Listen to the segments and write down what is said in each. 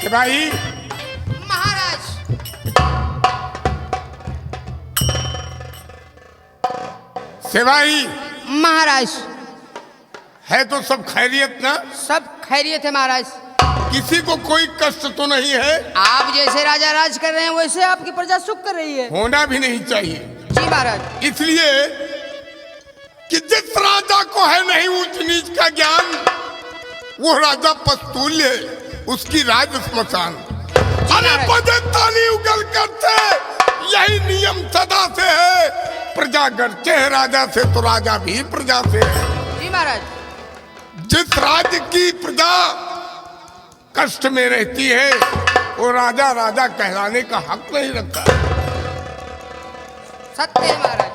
सिपाही। महाराज। सिपाही। महाराज। है तो सब खैरियत ना? सब खैरियत है महाराज। किसी को कोई कष्ट तो नहीं है? आप जैसे राजा राज कर रहे हैं वैसे आपकी प्रजा सुख कर रही है। होना भी नहीं चाहिए। जी महाराज। इसलिए कि जिस राजा को है नहीं ऊंच नीच का ज्ञान, वो राजा पस्तूल्य, उसकी राज स्मशान। अरे बजे ताली उगल करते, यही नियम सदा से है। प्रजा गढ़ते है राजा से तो राजा भी प्रजा से है। जी महाराज। जिस राज्य की प्रजा कष्ट में रहती है वो राजा राजा कहलाने का हक नहीं रखता। सत्य है महाराज।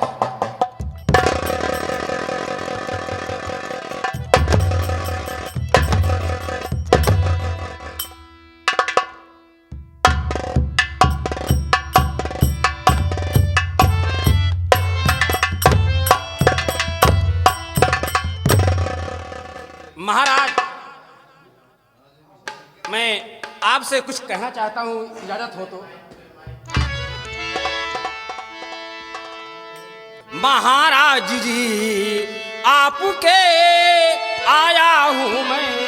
महाराज, मैं आपसे कुछ कहना चाहता हूं, इजाजत हो तो। महाराज जी आपके आया हूं मैं,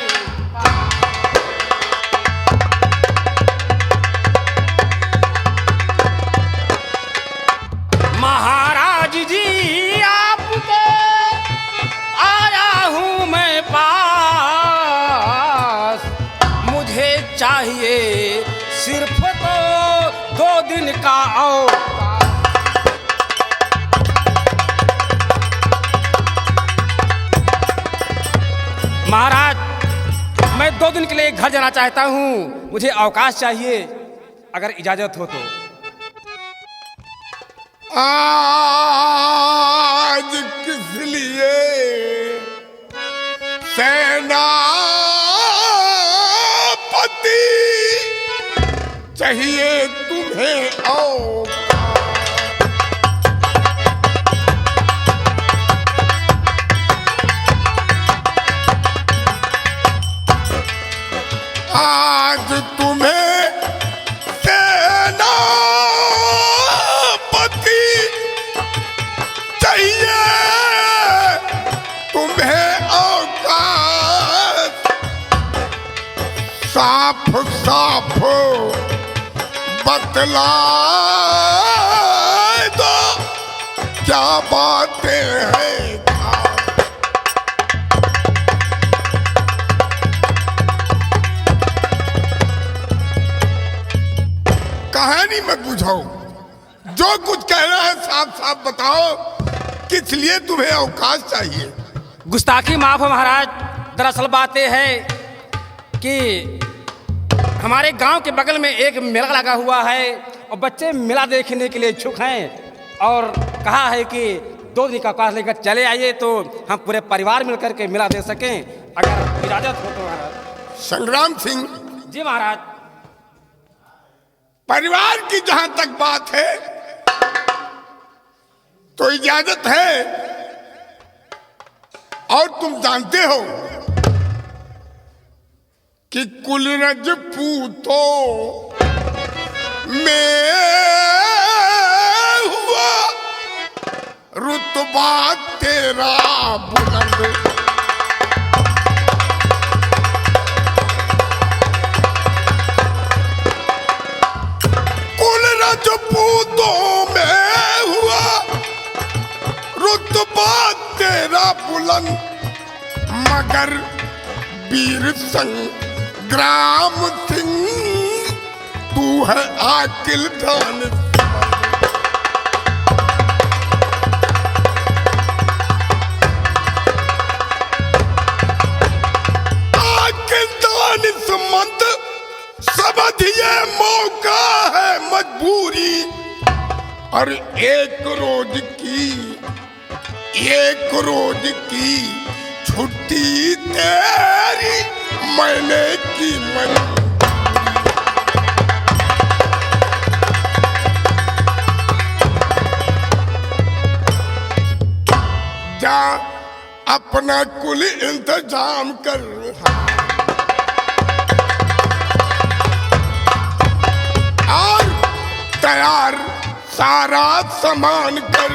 महाराज जी आपके आया हूं मैं पास। मुझे चाहिए सिर्फ तो 2 दिन का अवकाश। महाराज, मैं 2 दिन के लिए घर जाना चाहता हूं, मुझे अवकाश चाहिए, अगर इजाजत हो तो। आज किस लिए सेनापति चाहिए तुम्हें औकाश? आज तुम्हें सेनापति चाहिए तुम्हें औकाश। साफ साफ बतला दो क्या बातें हैं। कहानी मत बुझाओ, जो कुछ कहना है साफ साफ बताओ, किस लिए तुम्हें अवकाश चाहिए? गुस्ताखी माफ है महाराज। दरअसल बात यह है कि हमारे गांव के बगल में एक मेला लगा हुआ है और बच्चे मेला देखने के लिए इच्छुक हैं और कहा है कि 2 दिन का अवकाश लेकर चले आइए तो हम पूरे परिवार मिलकर के मेला देख सकें, अगर इजाजत हो तो महाराज। संग्राम सिंह जी महाराज। परिवार की जहां तक बात है तो इजाजत है, और तुम जानते हो कि कुलरज पूतों में हुआ रुतबा तेरा बुलंद। पूतों में हुआ रुतबा तेरा बुलंद, मगर वीर संग्राम सिंह तू है आकिल दानिश। आकिल दानिशमंद समझिए मौका है मजबूरी, और एक रोज की छुट्टी तेरी मैंने की जा अपना कुल इंतजाम कर। तैयार सारा सामान कर।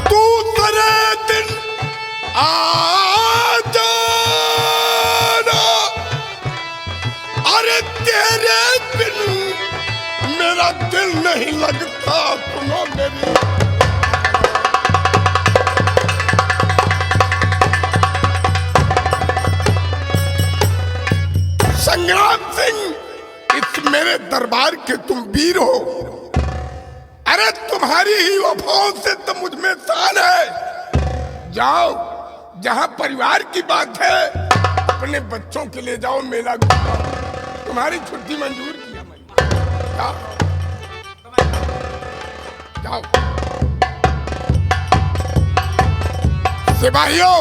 दूसरे दिन आ जाना, अरे तेरे बिन मेरा दिल नहीं लगता। सुनो मेरी संग्राम सिंह, इस मेरे दरबार के तुम वीर हो। अरे तुम्हारी ही वफाओं से तो मुझ में शान है। जाओ, जहां परिवार की बात है अपने बच्चों के लिए जाओ, मेला घूमो। तुम्हारी छुट्टी मंजूर किया मैंने। जाओ जाओ। सिपाहियों,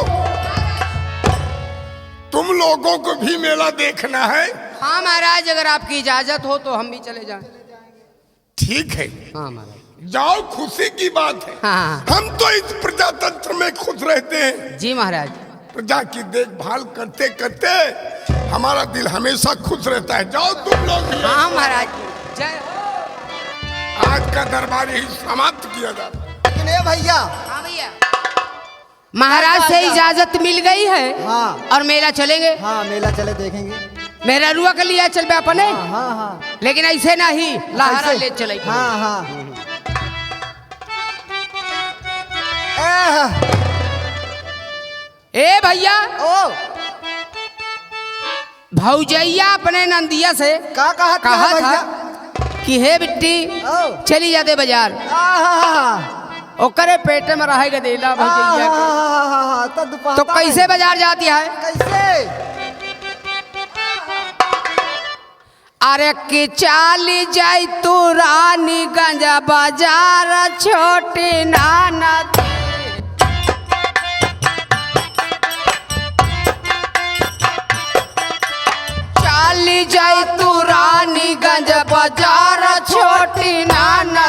तुम लोगों को भी मेला देखना है? हाँ महाराज, अगर आपकी इजाजत हो तो हम भी चले जाएं। ठीक है, हाँ महाराज। जाओ, खुशी की बात है। हाँ। हम तो इस प्रजातंत्र में खुश रहते हैं। जी महाराज। प्रजा की देखभाल करते करते हमारा दिल हमेशा खुश रहता है। जाओ तुम लोग भी। हाँ महाराज, जय हो। आज का दरबार ही समाप्त किया जाता है। लेकिन ए भैया, हाँ भैया, महाराज से इजाजत मिल गई है। हाँ। और मेला चलेंगे। हाँ मेला चले देखेंगे। मेरा रुआ के लिया चल पे अपने। हाँ हाँ लेकिन ऐसे नहीं, लहरा ऐसे? ले चले। हाँ हाँ। ए भैया, ओ भौजैया अपने नंदिया से का कहा कहा था भैया? कि हे बिट्टी ओ चली जाते बाजार, ओकरे पेट में रहेगा देला भौजैया के। तो कैसे बाजार जाती है? कैसे? अरे कि चाली जाई तू रानीगंज बाजार, छोटी नाना चाली जाई तू रानीगंज बाजार, छोटी नाना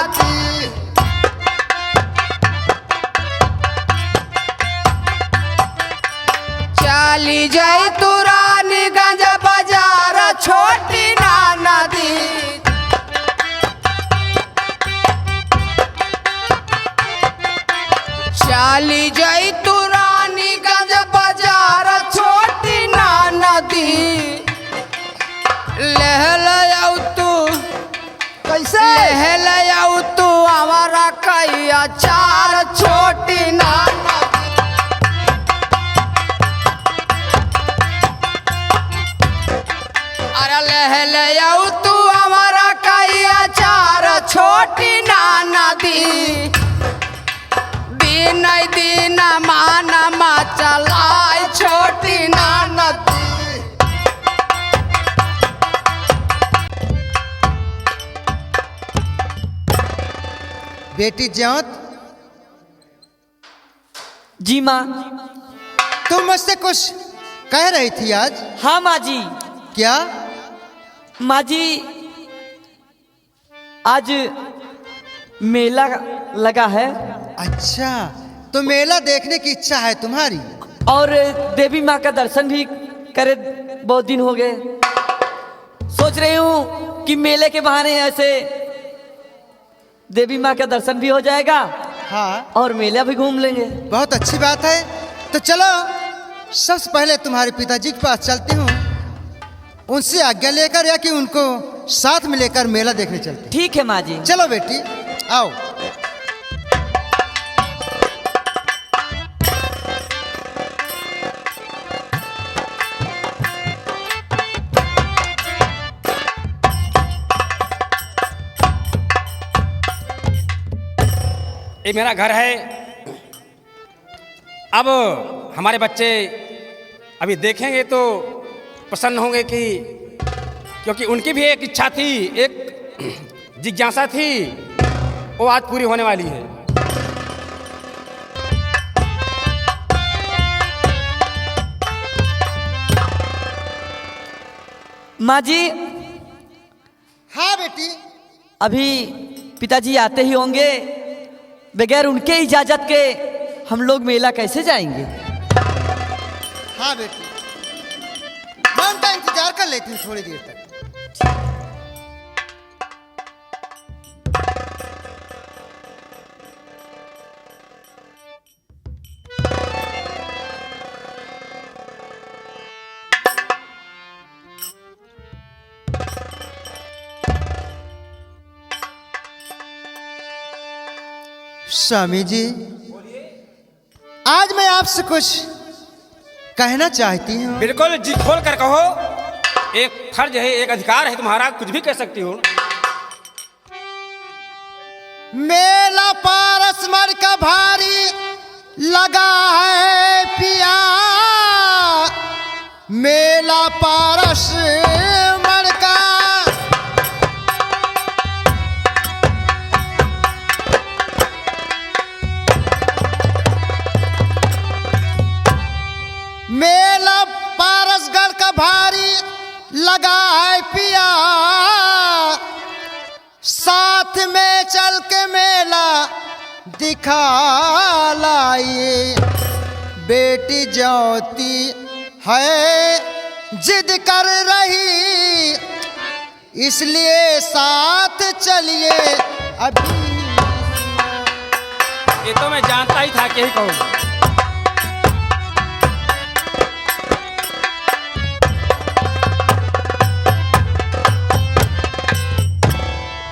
चाली जाई तू रानीगंज बाजार, छोटी नाना दी। चाली जाई तू रानीगंज बाजार, छोटी नाना दी। लहल आऊ तू, कैसे? लहल आऊ तू हमारा कैया चार, छोटी नाना दी। अरे लहल आऊ तू हमारा कैया चार, छोटी नाना दी। दिन दिन माना मा चलाए, छोटी नाना दी। बेटी ज्योत, जी माँ। तुम मुझसे कुछ कह रही थी आज? हाँ माँ जी। क्या? माँ जी, आज मेला लगा है अच्छा, तो मेला देखने की इच्छा है तुम्हारी? और देवी माँ का दर्शन भी करे, बहुत दिन हो गए। सोच रही हूँ कि मेले के बहाने ऐसे देवी माँ का दर्शन भी हो जाएगा हाँ, और मेला भी घूम लेंगे। बहुत अच्छी बात है। तो चलो, सबसे पहले तुम्हारे पिताजी के पास चलती हूँ, उनसे आज्ञा लेकर या कि उनको साथ में लेकर मेला देखने चलते। ठीक है माँ जी। चलो बेटी, आओ। ये मेरा घर है। अब हमारे बच्चे अभी देखेंगे तो प्रसन्न होंगे कि, क्योंकि उनकी भी एक इच्छा थी, एक जिज्ञासा थी, वो आज पूरी होने वाली है। माँ जी, हाँ बेटी। अभी पिताजी आते ही होंगे, बगैर उनके इजाजत के हम लोग मेला कैसे जाएंगे? हाँ बेटी, मैं उनका इंतजार कर कर लेती हूँ थोड़ी देर तक। स्वामी जी, आज मैं आपसे कुछ कहना चाहती हूँ। बिल्कुल जी, खोल कर कहो। एक फर्ज है, एक अधिकार है तुम्हारा, कुछ भी कह सकती हो। मेला पारस मर का भारी लगा है पिया, मेला पारस मर का मेला पारसगढ़ का भारी लगा है पिया, साथ में चल के मेला दिखा लाइए। बेटी ज्योति है जिद कर रही, इसलिए साथ चलिए अभी। ये तो मैं जानता ही था कि यही कहूँ।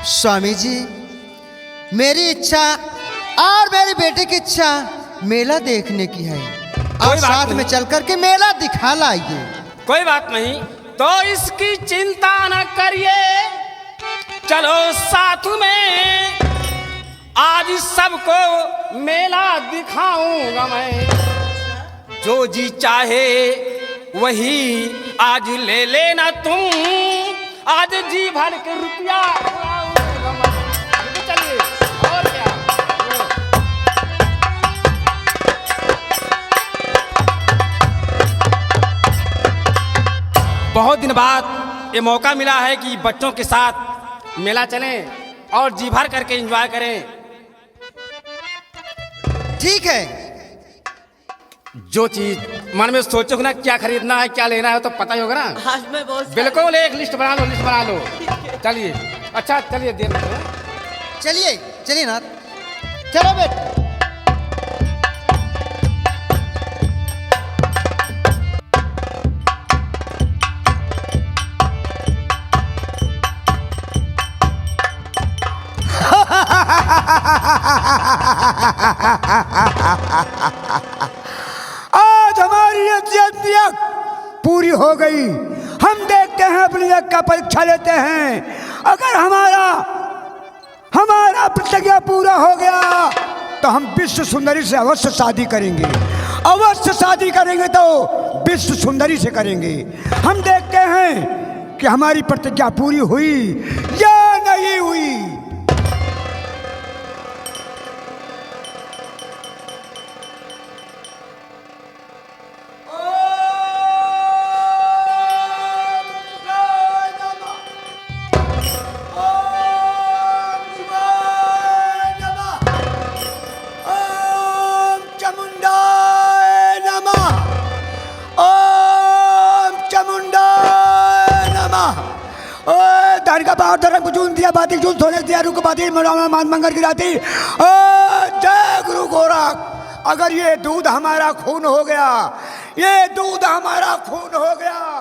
स्वामी जी, मेरी इच्छा और मेरी बेटे की इच्छा मेला देखने की है, और साथ में चल कर के मेला दिखा लाइए। कोई बात नहीं, तो इसकी चिंता न करिए, चलो साथ में आज सबको मेला दिखाऊंगा मैं। जो जी चाहे वही आज ले लेना तुम, आज जी भर के रुपया उड़ाऊंगा मैं। चलिए, और क्या। बहुत दिन बाद ये मौका मिला है कि बच्चों के साथ मेला चलें और जी भर करके एंजॉय करें। ठीक है, जो चीज मन में सोचो ना, क्या खरीदना है, क्या लेना है, तो पता ही होगा ना। आज मैं बहुत बिल्कुल एक लिस्ट बना लो, लिस्ट बना लो। चलिए, अच्छा चलिए, देर मत करो। चलिए चलिए नाथ, चलो बेटा। आज हमारी अतियत पूरी हो गई। हम देखते हैं, अपनी यज्ञ का परीक्षा लेते हैं। अगर हमारा प्रतिज्ञा पूरा हो गया तो हम विश्व सुंदरी से अवश्य शादी करेंगे। अवश्य शादी करेंगे तो विश्व सुंदरी से करेंगे। हम देखते हैं कि हमारी प्रतिज्ञा पूरी हुई या नहीं हुई। का बाहर धर्म जून दिया बाती जून सोने दिया रुक बाती मान मंगल गिराती। जय गुरु गोरख। अगर ये दूध हमारा खून हो गया, ये दूध हमारा खून हो गया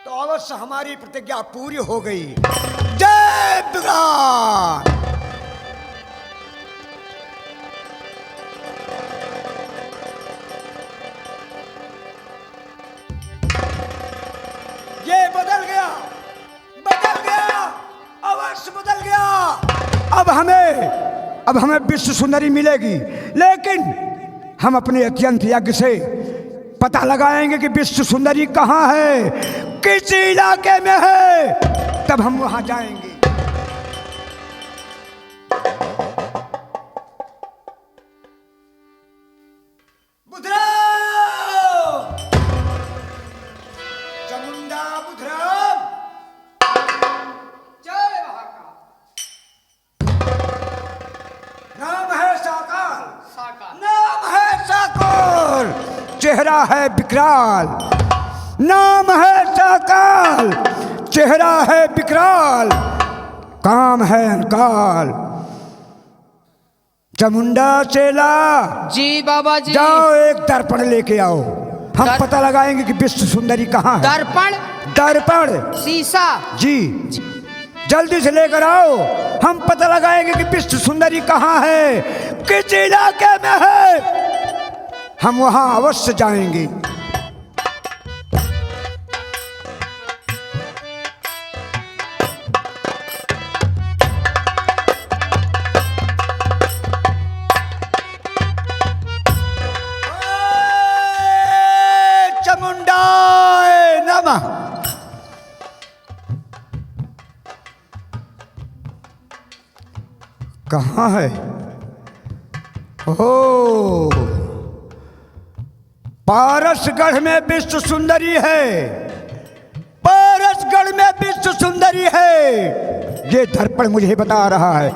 तो अवश्य हमारी प्रतिज्ञा पूरी हो गई। जय विराट। ये बदल गया, बदल गया, अवश्य बदल गया। अब हमें विश्व सुंदरी मिलेगी, लेकिन हम अपने अत्यंत यज्ञ से पता लगाएंगे कि विश्व सुंदरी कहाँ है, किस इलाके में है, तब हम वहां जाएंगे। चेहरा है विकराल, नाम है साकाल, चेहरा है विकराल, काम है अनकाल। चामुंडा चेला, जी बाबा जी। जाओ एक दर्पण लेके आओ, हम पता लगाएंगे कि विश्व सुंदरी कहाँ है। दर्पण? दर्पण शीशा? जी, जल्दी से लेकर आओ, हम पता लगाएंगे कि विश्व सुंदरी कहाँ है, किस इलाके में है। हम वहां अवश्य जाएंगे। चामुंडाय नमः। कहाँ है? ओ, पारसगढ़ में विश्व सुंदरी है, पारसगढ़ में विश्व सुंदरी है, ये दर्पण मुझे बता रहा है।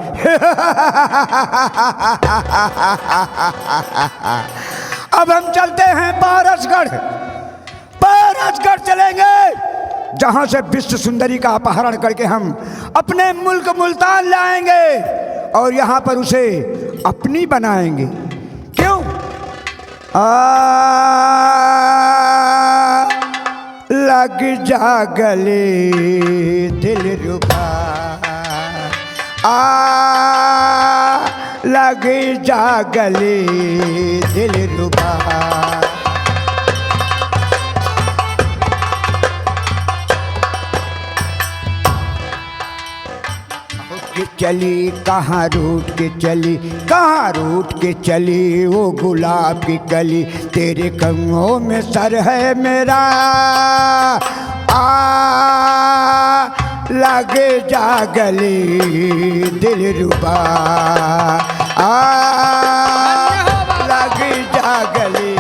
अब हम चलते हैं पारसगढ़, पारसगढ़ चलेंगे, जहां से विश्व सुंदरी का अपहरण करके हम अपने मुल्क मुल्तान लाएंगे और यहां पर उसे अपनी बनाएंगे। क्यों? लग जा गले दिलरुबा, लग जा गले दिलरुबा। चली कहाँ रूट के चली, कहाँ रूट के चली वो गुलाब की कली, तेरे कंगों में सर है मेरा, लग जा गले दिलरुबा, लग जा गले।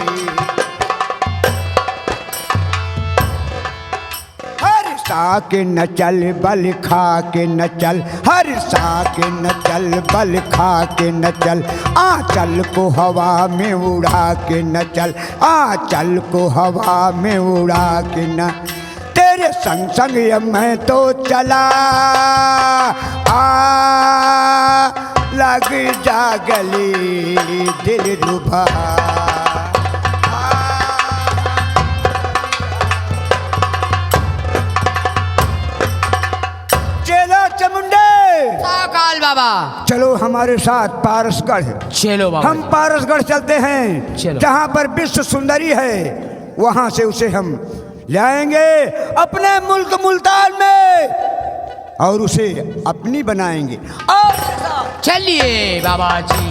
सा के न चल बल खा के न चल, हर सा के न चल बल खा के न चल, आंचल को हवा में उड़ा के न चल, आंचल को हवा में उड़ा के न, तेरे संग संग ये मैं तो चला, लग जा गले दिलरुबा। साकाल बाबा, चलो हमारे साथ पारसगढ़। चलो बाबा, हम पारसगढ़ चलते हैं, चलो। जहाँ पर विश्व सुंदरी है, वहां से उसे हम लाएंगे अपने मुल्क मुल्तान में और उसे अपनी बनाएंगे। चलिए बाबा जी।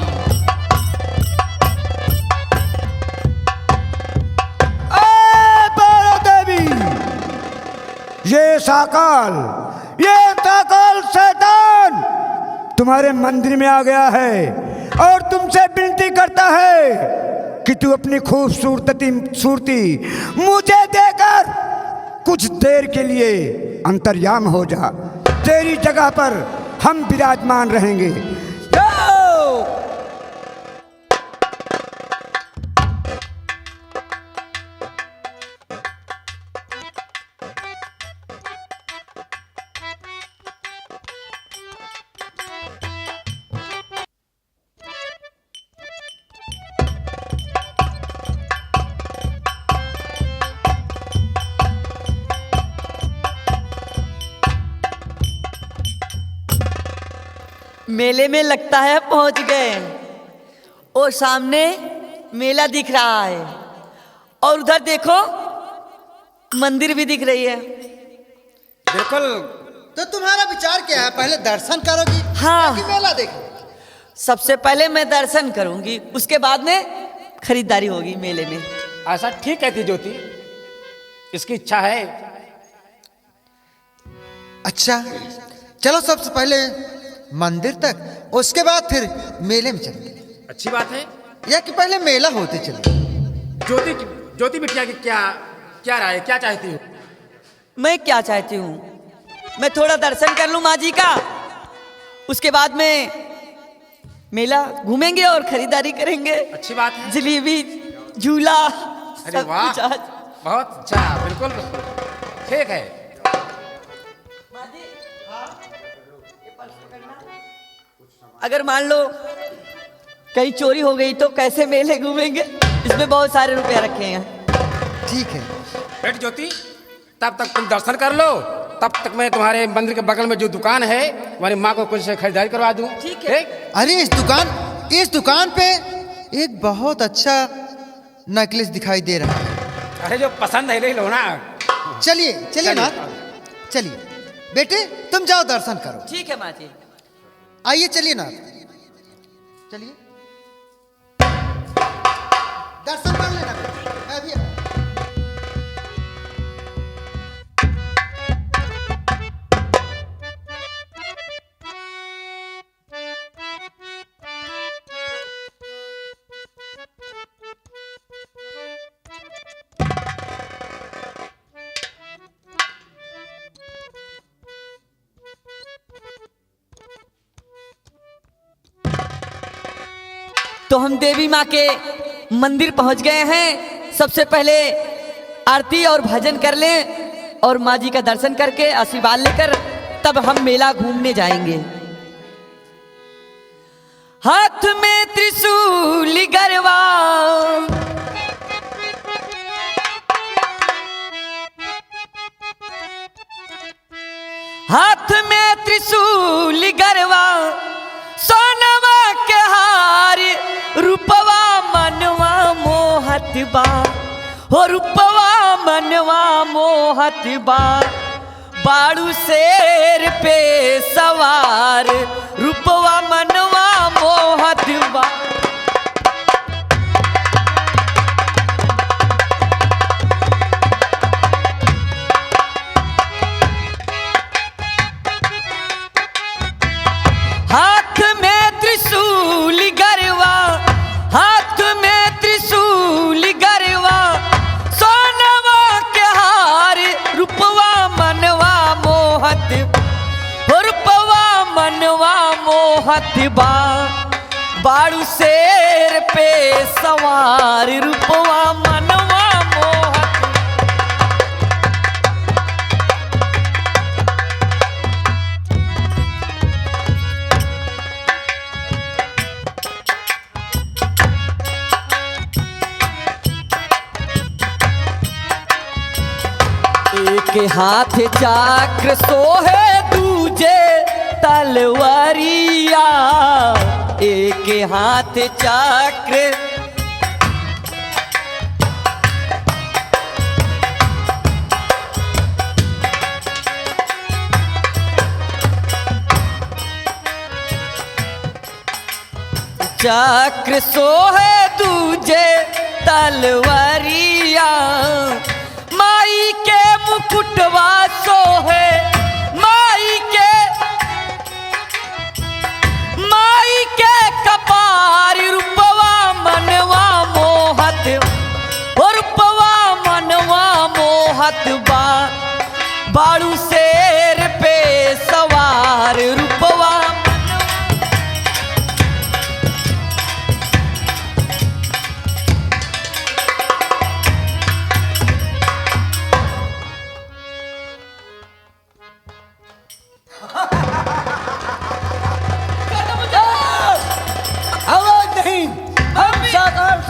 देवी, ये साकाल शैतान तुम्हारे मंदिर में आ गया है और तुमसे विनती करता है कि तू अपनी खूबसूरती मुझे देकर कुछ देर के लिए अंतर्याम हो जा, तेरी जगह पर हम विराजमान रहेंगे। मेले में लगता है पहुंच गए, और सामने मेला दिख रहा है, और उधर देखो मंदिर भी दिख रही है। बिल्कुल। तो तुम्हारा विचार क्या है, पहले दर्शन करोगी हाँ। कि मेला देखोगी? सबसे पहले मैं दर्शन करूंगी, उसके बाद में खरीदारी होगी मेले में। ऐसा ठीक कहती ज्योति, इसकी इच्छा है। अच्छा चलो, सबसे पहले मंदिर तक, उसके बाद फिर मेले में चलेंगे। अच्छी बात है। या कि पहले मेला होते चले। ज्योति बिटिया की क्या राय, क्या चाहती हो? मैं क्या चाहती हूँ, मैं थोड़ा दर्शन कर लूँ माँ जी का, उसके बाद में मेला घूमेंगे और खरीदारी करेंगे। अच्छी बात है। जलेबी, झूला, अरे सब वाह, कुछ आज। बहुत अच्छा, बिल्कुल ठीक है। अगर मान लो कहीं चोरी हो गई तो कैसे मेले घूमेंगे? इसमें बहुत सारे रुपए रखे हैं। ठीक है। बेटी ज्योति, तब तक तुम दर्शन कर लो, तब तक मैं तुम्हारे मंदिर के बगल में जो दुकान है तुम्हारी माँ को कुछ खरीदारी करवा दूं। ठीक है। अरे इस दुकान पे एक बहुत अच्छा नेकलेस दिखाई दे रहा है। अरे जो पसंद है ले लो ना। चलिए चलिए ना, चलिए बेटे तुम जाओ दर्शन करो। ठीक है माँ जी। आइए चलिए ना, चलिए दर्शन कर लेना बेटे, मैं भी तो हम देवी माँ के मंदिर पहुंच गए हैं। सबसे पहले आरती और भजन कर लें और माँ जी का दर्शन करके आशीर्वाद लेकर तब हम मेला घूमने जाएंगे। हाथ में त्रिशूल गरवा, हाथ में त्रिशूल गरवा, सोनवा के हार, रूपवा मनवा मोहत बा, हो रूपवा मनवा मोहत बा, बाड़ू शेर पे सवार, रूपवा मनवा मोहत बा। हाथ में त्रिशूल गरवा, हाथ में त्रिशूल गरवा, सोनवा के हार, रूपवा मनवा मोहत, रूपवा मनवा मोहत बा, बाड़ू शेर पे सवार, रूपवा मनवा मोहत। एक हाथ चक्र सोहे दूजे तलवारिया, एक हाथ चक्र, चक्र सोहे दूजे तलवारिया, माई के मुकुटवा सोहे, माई के कपार, रूपवा मनवा मोहत, रूपवा मनवा मोहत बा, बाड़ू शेर पे सवार, रूपवा आवाज नहीं, हम साकार